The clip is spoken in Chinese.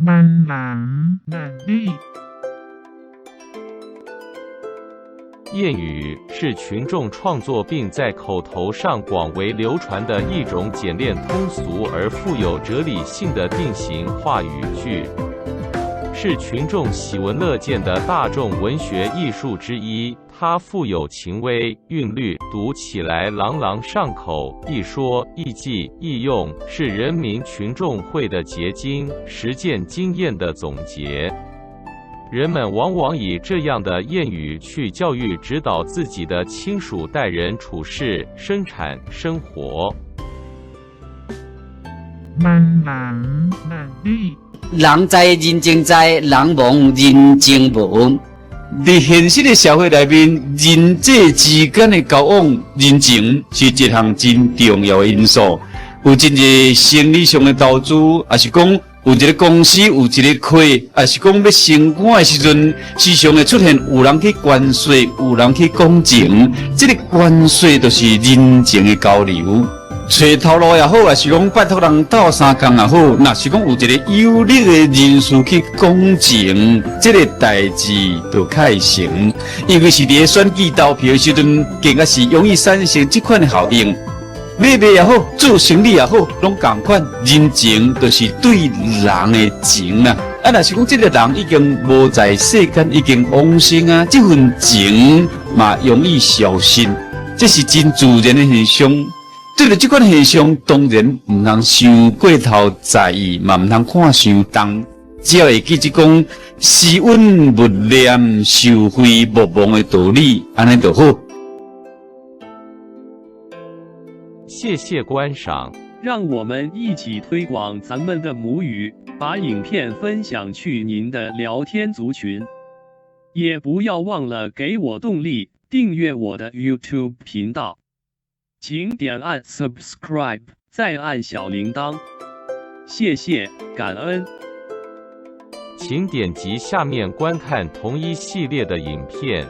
มันหลัง能力。谚语是群众创作并在口头上广为流传的一种简练通俗而富有哲理性的定型化语句，是群众喜闻乐见的大众文学艺术之一。它富有情味、韵律，读起来朗朗上口，易说、易记、易用，是人民群众会的结晶，实践经验的总结。人们往往以这样的谚语去教育指导自己的亲属待人处事、生产生活。มันหลัง能力。人在人情在，人亡人情无。在现实的社会内面，人际之间的交往、人情是一项真重要的因素。有真个生理上的投资，也是讲有一个公司有一个亏，也是讲要升官的时阵，时常会出现有人去关税，有人去讲情。这个关税就是人情的交流。找头路也好，也是讲拜托人斗相共也好，若是讲有一个有力的人士去讲情，这个代志就开成。因为是伫选举投票的时阵，更加是容易产生这款的效应。买卖也好，做生意也好，拢同款，人情就是对人的情啦。若是讲这个人已经无在世间，已经往生啊，这份情嘛容易消失，这是真自然的现象。对着这款现象，当然唔通伤过头在意，嘛唔通看伤重。只要会记住讲时运勿念，受惠莫忘的道理，安尼就好。谢谢观赏。让我们一起推广咱们的母语，把影片分享去您的聊天族群，也不要忘了给我动力，订阅我的 YouTube 频道。请点按 subscribe， 再按小铃铛，谢谢，感恩。请点击下面观看同一系列的影片。